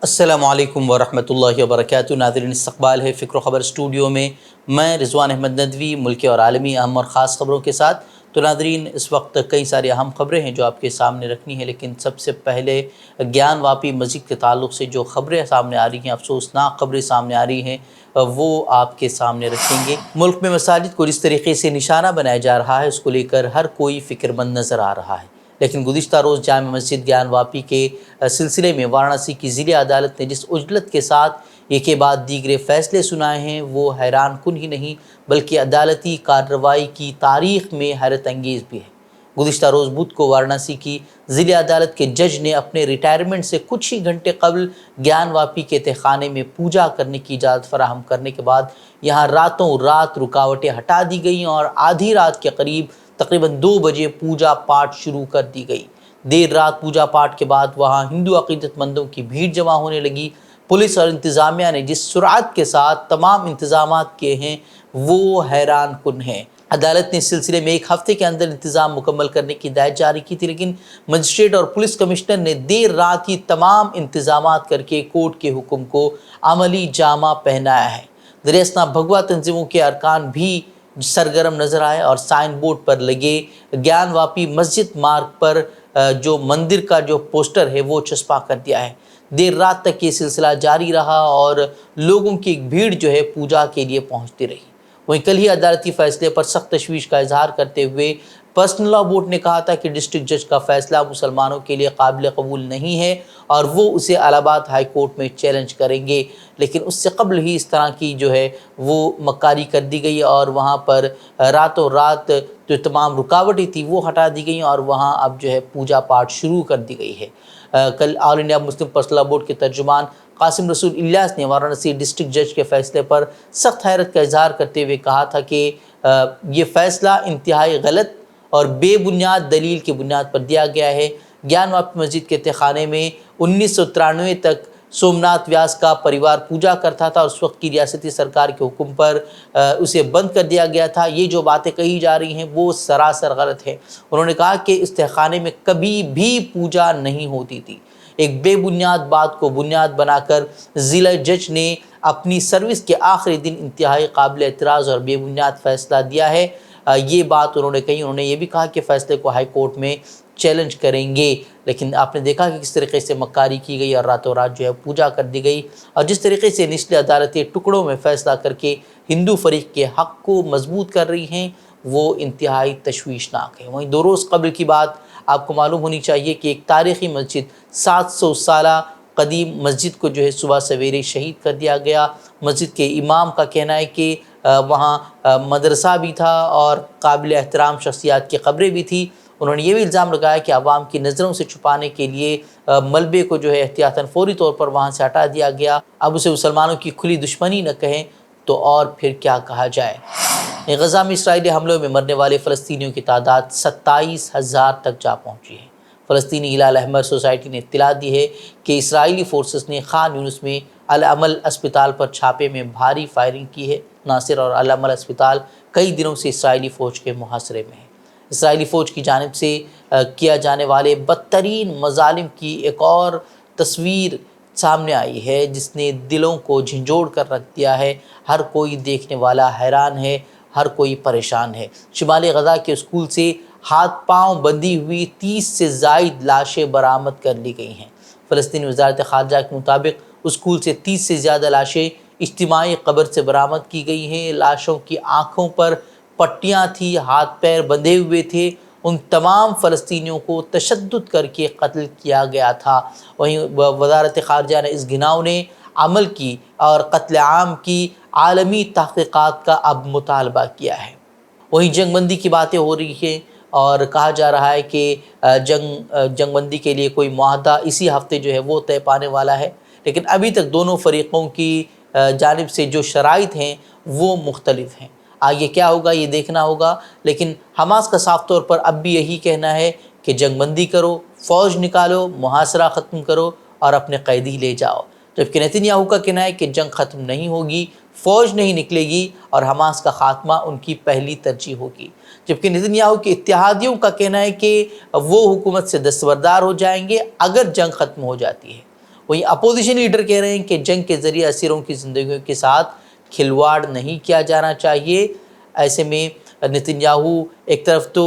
السلام علیکم ورحمۃ اللہ وبرکاتہ۔ ناظرین، استقبال ہے فکر و خبر اسٹوڈیو میں، میں رضوان احمد ندوی ملکی اور عالمی اہم اور خاص خبروں کے ساتھ۔ تو ناظرین، اس وقت کئی ساری اہم خبریں ہیں جو آپ کے سامنے رکھنی ہیں، لیکن سب سے پہلے گیان واپی مسجد کے تعلق سے جو خبریں سامنے آ رہی ہیں، افسوسناک خبریں سامنے آ رہی ہیں، وہ آپ کے سامنے رکھیں گے۔ ملک میں مساجد کو جس طریقے سے نشانہ بنایا جا رہا ہے، اس کو لے کر ہر کوئی فکر مند نظر آ رہا ہے، لیکن گزشتہ روز جامع مسجد گیان واپی کے سلسلے میں وارانسی کی ضلع عدالت نے جس عجلت کے ساتھ ایک کے بعد دیگرے فیصلے سنائے ہیں، وہ حیران کن ہی نہیں بلکہ عدالتی کارروائی کی تاریخ میں حیرت انگیز بھی ہے۔ گزشتہ روز بدھ کو وارانسی کی ضلع عدالت کے جج نے اپنے ریٹائرمنٹ سے کچھ ہی گھنٹے قبل گیان واپی کے تہہ خانے میں پوجا کرنے کی اجازت فراہم کرنے کے بعد یہاں راتوں رات رکاوٹیں ہٹا دی گئیں اور آدھی رات کے قریب تقریباً 2 بجے پوجا پاٹ شروع کر دی گئی۔ دیر رات پوجا پاٹ کے بعد وہاں ہندو عقیدت مندوں کی بھیڑ جمع ہونے لگی۔ پولیس اور انتظامیہ نے جس سرعت کے ساتھ تمام انتظامات کیے ہیں، وہ حیران کن ہیں۔ عدالت نے اس سلسلے میں 1 ہفتے کے اندر انتظام مکمل کرنے کی ہدایت جاری کی تھی، لیکن مجسٹریٹ اور پولیس کمشنر نے دیر رات ہی تمام انتظامات کر کے کورٹ کے حکم کو عملی جامہ پہنایا ہے۔ دریاسنا بھگوا تنظیموں کے ارکان بھی سرگرم نظر آئے اور سائن بورڈ پر لگے گیان واپی مسجد مارگ پر جو مندر کا جو پوسٹر ہے وہ چسپاں کر دیا ہے۔ دیر رات تک یہ سلسلہ جاری رہا اور لوگوں کی ایک بھیڑ جو ہے پوجا کے لیے پہنچتی رہی۔ وہیں کل ہی عدالتی فیصلے پر سخت تشویش کا اظہار کرتے ہوئے پرسنل لا بورڈ نے کہا تھا کہ ڈسٹرکٹ جج کا فیصلہ مسلمانوں کے لیے قابل قبول نہیں ہے اور وہ اسے الہ آباد ہائی کورٹ میں چیلنج کریں گے، لیکن اس سے قبل ہی اس طرح کی جو ہے وہ مکاری کر دی گئی اور وہاں پر راتوں رات جو تمام رکاوٹیں تھیں وہ ہٹا دی گئیں اور وہاں اب جو ہے پوجا پاٹ شروع کر دی گئی ہے۔ کل آل انڈیا مسلم پرسنل لا بورڈ کے ترجمان قاسم رسول الیاس نے وارانسی ڈسٹرکٹ جج کے فیصلے پر سخت حیرت کا اظہار کرتے ہوئے کہا تھا کہ یہ فیصلہ انتہائی غلط اور بے بنیاد دلیل کی بنیاد پر دیا گیا ہے۔ گیان واپی مسجد کے تہہ خانے میں 1993 تک سومناتھ ویاس کا پریوار پوجا کرتا تھا اور اس وقت کی ریاستی سرکار کے حکم پر اسے بند کر دیا گیا تھا۔ یہ جو باتیں کہی جا رہی ہیں وہ سراسر غلط ہے۔ انہوں نے کہا کہ اس تہہ خانے میں کبھی بھی پوجا نہیں ہوتی تھی۔ ایک بے بنیاد بات کو بنیاد بنا کر ضلع جج نے اپنی سروس کے آخری دن انتہائی قابل اعتراض اور بے بنیاد فیصلہ دیا ہے۔ یہ بات انہوں نے کہی۔ انہوں نے یہ بھی کہا کہ فیصلے کو ہائی کورٹ میں چیلنج کریں گے، لیکن آپ نے دیکھا کہ کس طریقے سے مکاری کی گئی اور راتوں رات جو ہے پوجا کر دی گئی اور جس طریقے سے نچلی عدالتیں ٹکڑوں میں فیصلہ کر کے ہندو فریق کے حق کو مضبوط کر رہی ہیں، وہ انتہائی تشویشناک ہے۔ وہیں 2 روز قبل کی بات آپ کو معلوم ہونی چاہیے کہ ایک تاریخی مسجد 700 سالہ قدیم مسجد کو جو ہے صبح سویرے شہید کر دیا گیا۔ مسجد کے امام کا کہنا ہے کہ وہاں مدرسہ بھی تھا اور قابل احترام شخصیات کی قبریں بھی تھیں۔ انہوں نے یہ بھی الزام لگایا کہ عوام کی نظروں سے چھپانے کے لیے ملبے کو جو ہے احتیاطاً فوری طور پر وہاں سے ہٹا دیا گیا۔ اب اسے مسلمانوں کی کھلی دشمنی نہ کہیں تو اور پھر کیا کہا جائے۔ غزہ میں اسرائیلی حملوں میں مرنے والے فلسطینیوں کی تعداد 27,000 تک جا پہنچی ہے۔ فلسطینی ہلال احمر سوسائٹی نے اطلاع دی ہے کہ اسرائیلی فورسز نے خان یونس میں العمل اسپتال پر چھاپے میں بھاری فائرنگ کی ہے۔ ناصر اور العمل اسپتال کئی دنوں سے اسرائیلی فوج کے محاصرے میں ہے۔ اسرائیلی فوج کی جانب سے کیا جانے والے بدترین مظالم کی ایک اور تصویر سامنے آئی ہے جس نے دلوں کو جھنجھوڑ کر رکھ دیا ہے۔ ہر کوئی دیکھنے والا حیران ہے، ہر کوئی پریشان ہے۔ شمالی غزہ کے اسکول سے ہاتھ پاؤں بندھی ہوئی 30 سے زائد لاشیں برآمد کر لی گئی ہیں۔ فلسطینی وزارت خارجہ کے مطابق اسکول سے 30 سے زیادہ لاشیں اجتماعی قبر سے برآمد کی گئی ہیں۔ لاشوں کی آنکھوں پر پٹیاں تھیں، ہاتھ پیر بندھے ہوئے تھے۔ ان تمام فلسطینیوں کو تشدد کر کے قتل کیا گیا تھا۔ وہیں وزارت خارجہ نے اس گھناؤنے عمل کی اور قتل عام کی عالمی تحقیقات کا اب مطالبہ کیا ہے۔ وہیں جنگ بندی کی باتیں ہو رہی ہیں اور کہا جا رہا ہے کہ جنگ بندی کے لیے کوئی معاہدہ اسی ہفتے جو ہے وہ طے پانے والا ہے، لیکن ابھی تک دونوں فریقوں کی جانب سے جو شرائط ہیں وہ مختلف ہیں۔ آگے کیا ہوگا یہ دیکھنا ہوگا، لیکن حماس کا صاف طور پر اب بھی یہی کہنا ہے کہ جنگ بندی کرو، فوج نکالو، محاصرہ ختم کرو اور اپنے قیدی لے جاؤ، جبکہ نیتن یاہو کا کہنا ہے کہ جنگ ختم نہیں ہوگی، فوج نہیں نکلے گی اور حماس کا خاتمہ ان کی پہلی ترجیح ہوگی، جبکہ نیتن یاہو کے اتحادیوں کا کہنا ہے کہ وہ حکومت سے دستبردار ہو جائیں گے اگر جنگ ختم ہو جاتی ہے۔ वहीं अपोजिशन लीडर कह रहे हैं कि जंग के ज़रिए असीरों की ज़िंदगियों के साथ खिलवाड़ नहीं किया जाना चाहिए। ऐसे में नेतन्याहू एक तरफ तो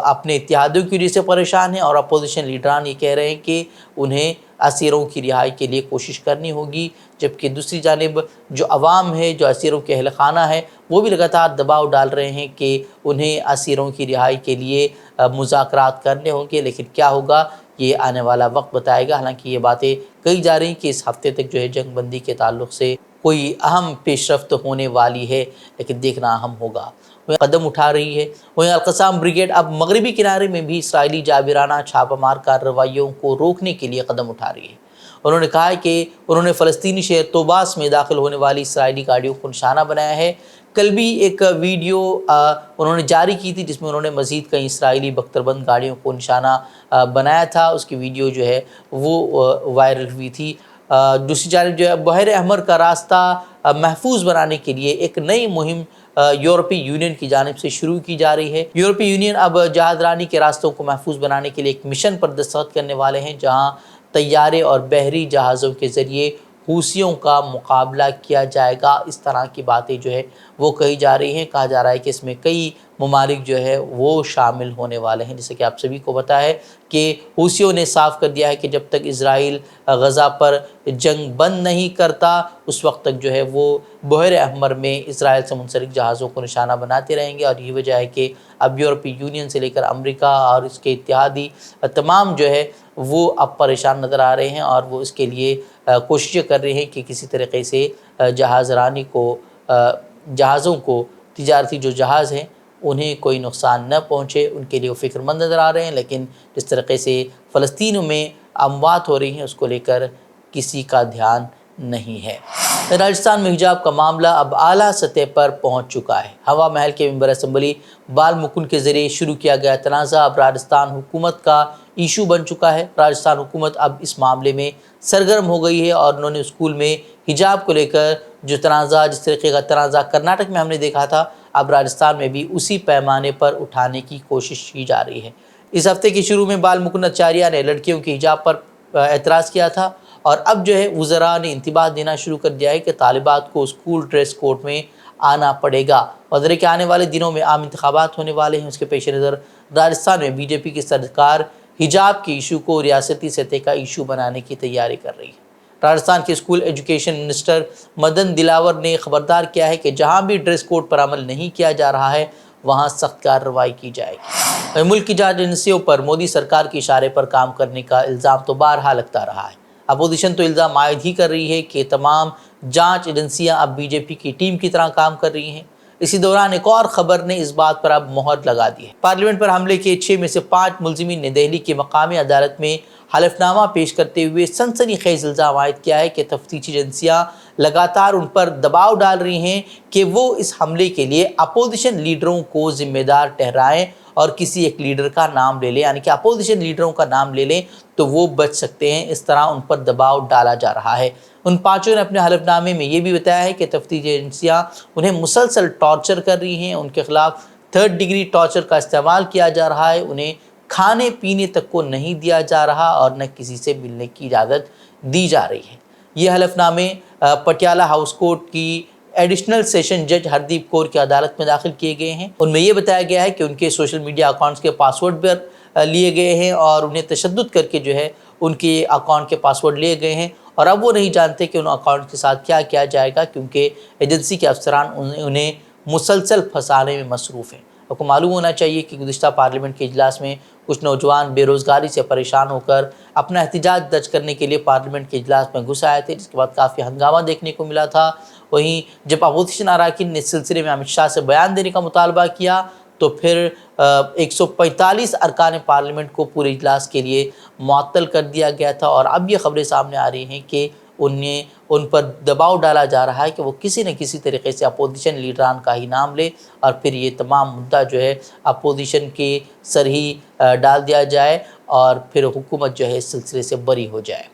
अपने इत्तेहादियों की वजह से परेशान हैं और अपोजिशन लीडरान ये कह रहे हैं कि उन्हें असीरों की रिहाई के लिए कोशिश करनी होगी, जबकि दूसरी जानिब जो अवाम है, जो असीरों के अहल खाना है, वो भी लगातार दबाव डाल रहे हैं कि उन्हें असीरों की रिहाई के लिए मुज़ाकरात करने होंगे। लेकिन क्या होगा ये आने वाला वक्त बताएगा। हालांकि ये बातें कही जा रही कि इस हफ्ते तक जो है जंग बंदी के ताल्लुक़ से कोई अहम पेशरफ्त होने वाली है, लेकिन देखना अहम होगा। वह कदम उठा रही है। वहीं अल-क़स्साम ब्रिगेड अब मगरबी किनारे में भी इसराइली जाबिराना छापामार कार्रवाइयों को रोकने के लिए कदम उठा रही है। उन्होंने कहा है कि उन्होंने फ़लस्तीनी शहर तोबास में दाखिल होने वाली इसराइली गाड़ियों को निशाना बनाया है। कल भी एक वीडियो उन्होंने जारी की थी जिसमें उन्होंने मज़ीद कई इसराइली बख्तरबंद गाड़ियों को निशाना बनाया था। उसकी वीडियो जो है वो वायरल हुई थी। दूसरी जानिब जो है बहर अहमर का रास्ता महफूज बनाने के लिए एक नई मुहिम यूरोपीय यूनियन की जानिब से शुरू की जा रही है। यूरोपीय यूनियन अब जहाज़रानी के रास्तों को महफूज बनाने के लिए एक मिशन पर दस्तखत करने वाले हैं, जहाँ तैयारे और बहरी जहाज़ों के ज़रिए हूसियों का मुकाबला किया जाएगा। इस तरह की बातें जो है वो कही जा रही हैं। कहा जा रहा है कि इसमें कई ममालिक जो है वो शामिल होने वाले हैं। जैसे कि आप सभी को पता है कि हूसियों ने साफ़ कर दिया है कि जब तक इज़राइल गज़ा पर जंग बंद नहीं करता उस वक्त तक जो है वो बहर अहमर में इज़राइल से मुंसलिक जहाज़ों को निशाना बनाते रहेंगे। और यही वजह है कि अब यूरोपीय यूनियन से लेकर अमेरिका और इसके इत्तेहादी तमाम जो है वो अब परेशान नज़र आ रहे हैं और वो इसके लिए कोशिशें कर रहे हैं कि किसी तरीके से जहाज़रानी को जहाज़ों को तिजारती जो जहाज़ हैं उन्हें कोई नुकसान न पहुँचे, उनके लिए वो फ़िक्रमंद नज़र आ रहे हैं। लेकिन जिस तरीके से फ़लस्तीन में अमवात हो रही हैं उसको लेकर किसी का ध्यान नहीं है। राजस्थान में हिजाब का मामला अब आला सतह पर पहुंच चुका है। हवा महल के मेंबर असम्बली बाल मुकुंद के ज़रिए शुरू किया गया तनाज़ा अब राजस्थान हुकूमत का इशू बन चुका है। राजस्थान हुकूमत अब इस मामले में सरगर्म हो गई है और उन्होंने स्कूल में हिजाब को लेकर जो तनाज़ा, जिस तरीके का तनाज़ा कर्नाटक में हमने देखा था, अब राजस्थान में भी उसी पैमाने पर उठाने की कोशिश की जा रही है। इस हफ्ते के शुरू में बाल मुकुंद आचार्य ने लड़कियों के हिजाब पर एतराज़ किया था और अब जो है वज़रा ने इंतबाह देना शुरू कर दिया है कि तालिबात को स्कूल ड्रेस कोड में आना पड़ेगा। वज़रे के आने वाले दिनों में आम इंतखाबात होने वाले हैं, उसके पेश नज़र राजस्थान में बीजेपी की सरकार हिजाब के इशू को रियासती सतह का इशू बनाने की तैयारी कर रही है। राजस्थान के school education minister Madan Dilawar ने खबरदार किया है कि जहाँ भी ड्रेस कोड पर अमल नहीं किया जा रहा है वहाँ सख्त कार्रवाई की जाएगी। मुल्क की जांच एजेंसियों पर मोदी सरकार के इशारे पर काम करने का इल्ज़ाम तो बारहा लगता रहा है। अपोजिशन तो इल्ज़ाम आयद ही कर रही है कि तमाम जांच एजेंसियां अब बीजेपी की टीम की तरह काम कर रही हैं। इसी दौरान एक और खबर ने इस बात पर अब मोहर लगा दी है। पार्लियामेंट पर हमले के 6 में से 5 मुलजिमीन ने दिल्ली की मकामी अदालत में हलफनामा पेश करते हुए सनसनीखेज इल्ज़ाम आयद किया है कि तफ्तीशी एजेंसियां लगातार उन पर दबाव डाल रही हैं कि वो इस हमले के लिए अपोजिशन लीडरों को जिम्मेदार ठहराएं और किसी एक लीडर का नाम ले लें, यानी कि अपोजिशन लीडरों का नाम ले लें तो वो बच सकते हैं। इस तरह उन पर दबाव डाला जा रहा है। उन पाँचों ने अपने हलफनामे में ये भी बताया है कि तफ्तीशी एजेंसियां उन्हें मुसलसल टॉर्चर कर रही हैं, उनके खिलाफ 3rd डिग्री टॉर्चर का इस्तेमाल किया जा रहा है, उन्हें खाने पीने तक को नहीं दिया जा रहा और न किसी से मिलने की इजाज़त दी जा रही है। ये हलफनामे पटियाला हाउस कोर्ट की एडिशनल सेशन जज हरदीप कौर की अदालत में दाखिल किए गए हैं। उनमें यह बताया गया है कि उनके सोशल मीडिया अकाउंट्स के पासवर्ड पर लिए गए हैं और उन्हें तशद्दुद करके जो है उनके अकाउंट के पासवर्ड लिए गए हैं और अब वो नहीं जानते कि उन अकाउंट के साथ क्या किया जाएगा, क्योंकि एजेंसी के अफसरान उन्हें मुसलसल फंसाने में मसरूफ़ हैं। आपको मालूम होना चाहिए कि गुज़िश्ता पार्लियामेंट के इजलास में कुछ नौजवान बेरोज़गारी से परेशान होकर अपना एहतजाज दर्ज करने के लिए पार्लियामेंट के इजलास में घुस आए थे, जिसके बाद काफ़ी हंगामा देखने को मिला था। वहीं जब अपोजिशन अरकान ने इस सिलसिले में अमित शाह से बयान देने का मुतालबा किया तो फिर 145 अरकान पार्लियामेंट को पूरे इजलास के लिए मुअत्तल कर दिया गया था। और अब ये खबरें सामने आ रही हैं कि उन पर दबाव डाला जा रहा है कि वो किसी न किसी तरीके से अपोजिशन लीडरान का ही नाम ले और फिर ये तमाम मुद्दा जो है अपोजिशन के सर ही डाल दिया जाए और फिर हुकूमत जो है इस सिलसिले से बरी हो जाए।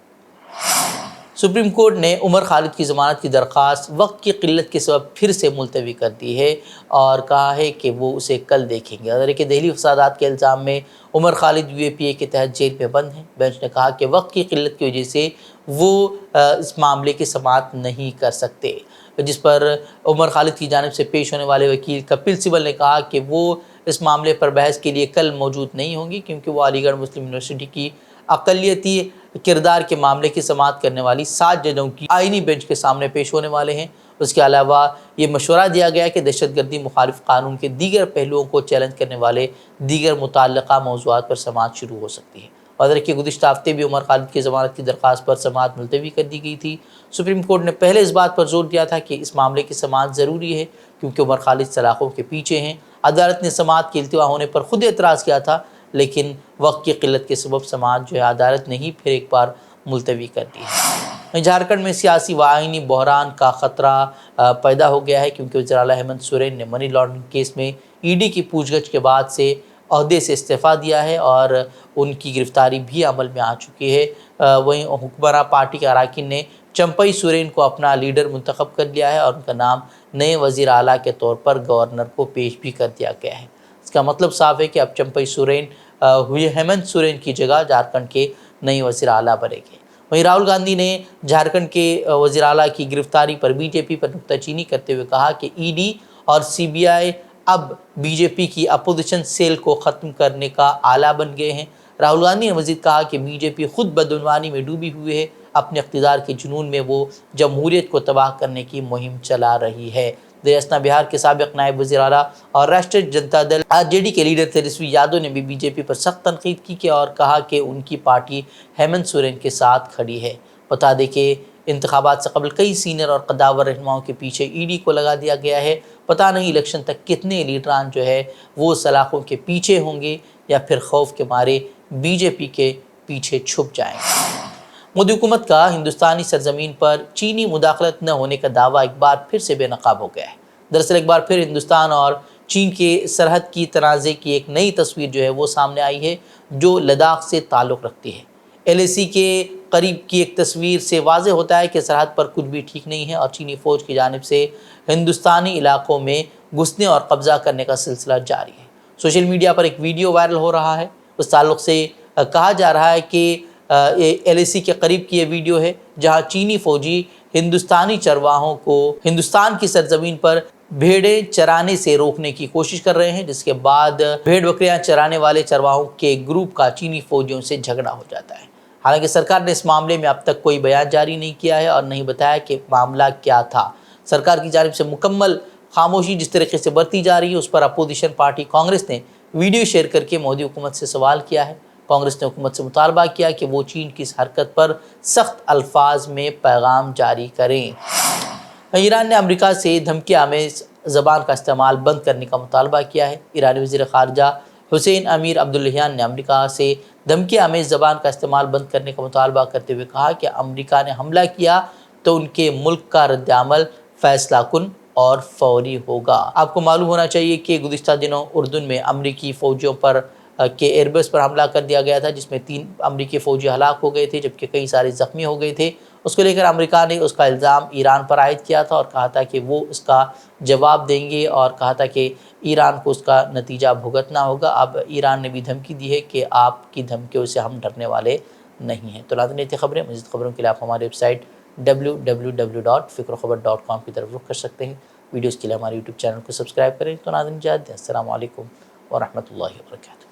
सुप्रीम कोर्ट ने उमर खालिद की ज़मानत की दरख्वास्त वक्त की किल्लत के सबब फिर से मुलतवी कर दी है और कहा है कि वो उसे कल देखेंगे। और देखिए, दहली फसादात के इल्ज़ाम में उमर खालिद UAPA के तहत जेल में बंद हैं। बेंच ने कहा कि वक्त की किल्लत की वजह से वो इस मामले की समाअत नहीं कर सकते, जिस पर उमर खालिद की जानिब से पेश होने वाले वकील कपिल सिब्बल ने कहा कि वो इस मामले पर बहस के लिए कल मौजूद नहीं होंगी, क्योंकि वो अलीगढ़ मुस्लिम यूनिवर्सिटी की अक़लियती किरदार के मामले की समाअत करने वाली 7 जजों की आइनी बेंच के सामने पेश होने वाले हैं। उसके अलावा ये मशवरा दिया गया कि दहशतगर्दी मुखालिफ कानून के दीगर पहलुओं को चैलेंज करने वाले दीगर मुतल्लका मौज़ूआत पर समाअत शुरू हो सकती है। और देखिए, गुज़िश्ता हफ्ते भी उमर खालिद की ज़मानत की दरख्वास्त पर समाअत मुलतवी कर दी गई थी। सुप्रीम कोर्ट ने पहले इस बात पर जोर दिया था कि इस मामले की समाअत ज़रूरी है, क्योंकि उमर खालिद सलाखों के पीछे हैं। अदालत ने समाअत के इल्तिवा होने पर खुद एतराज़ किया था, लेकिन वक्त की किल्लत के सबब समाअत जो है अदालत ने ही फिर एक बार मुलतवी कर दी है। झारखंड में सियासी व आइनी बहरान का ख़तरा पैदा हो गया है, क्योंकि वज़ीर आला हेमंत सोरेन ने मनी लॉन्ड्रिंग केस में ED की पूछगछ के बाद से ओहदे से इस्तीफ़ा दिया है और उनकी गिरफ्तारी भी अमल में आ चुकी है। वहीं हुक्मरान पार्टी के अरकान ने चंपई सोरेन को अपना लीडर मुंतखब कर लिया है और उनका नाम नए वज़ीर आला के तौर पर गवर्नर को पेश भी कर दिया गया है। इसका मतलब साफ है कि अब चंपई सोरेन हुए हेमंत सोरेन की जगह झारखंड के नए वज़ीर आला बनेंगे। वहीं राहुल गांधी ने झारखंड के वज़ीर आला की गिरफ्तारी पर BJP पर नुक्ताचीनी करते हुए कहा कि ED और CBI अब BJP की अपोजिशन सेल को ख़त्म करने का आला बन गए हैं। राहुल गांधी ने मज़ीद कहा कि BJP खुद बदउनवानी में डूबी हुई है। अपने इक़्तिदार के जुनून में वो जमहूरियत को तबाह करने की मुहिम चला रही है। दरियासना बिहार के साबिक़ नायब वज़ीर आला और राष्ट्रीय जनता दल RJD के लीडर तेजस्वी यादव ने भी BJP पर सख्त तनकीद की और कहा कि उनकी पार्टी हेमंत सोरेन के साथ खड़ी है। बता दें कि इंतखाबात से कबल कई सीनियर और कदावर रहनुमाओं के पीछे ED को लगा दिया गया है। पता नहीं इलेक्शन तक कितने लीडरान जो है वो सलाखों के पीछे होंगे या फिर खौफ के मारे BJP के पीछे छुप जाएंगे। मोदी हुकूमत का हिंदुस्तानी सरजमीन पर चीनी मुदाखलत न होने का दावा एक बार फिर से बेनकाब हो गया है। दरअसल एक बार फिर हिंदुस्तान और चीन के सरहद की तनाज़े की एक नई तस्वीर जो है वो सामने आई है, जो लद्दाख से ताल्लुक़ रखती है। LAC के करीब की एक तस्वीर से वाज़ेह होता है कि सरहद पर कुछ भी ठीक नहीं है और चीनी फ़ौज की जानिब से हिंदुस्तानी इलाकों में घुसने और कब्ज़ा करने का सिलसिला जारी है। सोशल मीडिया पर एक वीडियो वायरल हो रहा है। उस ताल्लुक़ से कहा जा रहा है कि LAC के करीब की ये वीडियो है, जहां चीनी फौजी हिंदुस्तानी चरवाहों को हिंदुस्तान की सरजमीन पर भेड़ें चराने से रोकने की कोशिश कर रहे हैं, जिसके बाद भेड़ बकरियां चराने वाले चरवाहों के ग्रुप का चीनी फौजियों से झगड़ा हो जाता है। हालांकि सरकार ने इस मामले में अब तक कोई बयान जारी नहीं किया है और नहीं बताया कि मामला क्या था। सरकार की जानिब से मुकम्मल खामोशी जिस तरीके से बरती जा रही है, उस पर अपोजिशन पार्टी कांग्रेस ने वीडियो शेयर करके मोदी हुकूमत से सवाल किया है। कांग्रेस ने हुकूमत से मुतालबा किया कि वो चीन की इस हरकत पर सख्त अल्फाज में पैगाम जारी करें। ईरान ने अमेरिका से धमकी आमेज़ ज़बान का इस्तेमाल बंद करने का मुतालबा किया है। ईरानी वज़ीर ख़ारजा हुसैन अमीर अब्दुल्लाहियान ने अमेरिका से धमकी आमेज़ ज़बान का इस्तेमाल बंद करने का मुतालबा करते हुए कहा कि अमेरिका ने हमला किया तो उनके मुल्क का रद्द-ए-अमल फैसला कुन और फौरी होगा। आपको मालूम होना चाहिए कि गुज़िश्ता दिनों उर्दून में अमरीकी फ़ौजियों पर के एयरबेस पर हमला कर दिया गया था, जिसमें 3 अमरीकी फ़ौजी हलाक हो गए थे, जबकि कई सारे ज़ख्मी हो गए थे। उसको लेकर अमेरिका ने उसका इल्ज़ाम ईरान पर आयद किया था और कहा था कि वो इसका जवाब देंगे और कहा था कि ईरान को उसका नतीजा भुगतना होगा। अब ईरान ने भी धमकी दी है कि आपकी धमकियों से हम डरने वाले नहीं हैं। तो नाज़रीन, ये खबरें। मज़ीद खबरों के लिए आप हमारी वेबसाइट www.fikrokhabar.com की तरफ रुख कर सकते हैं। वीडियोज़ के लिए हमारे YouTube चैनल को सब्सक्राइब करें। तो नाज़रीन, इजाज़त दें। अस्सलामु अलैकुम व रहमतुल्लाहि व बरकातुहू।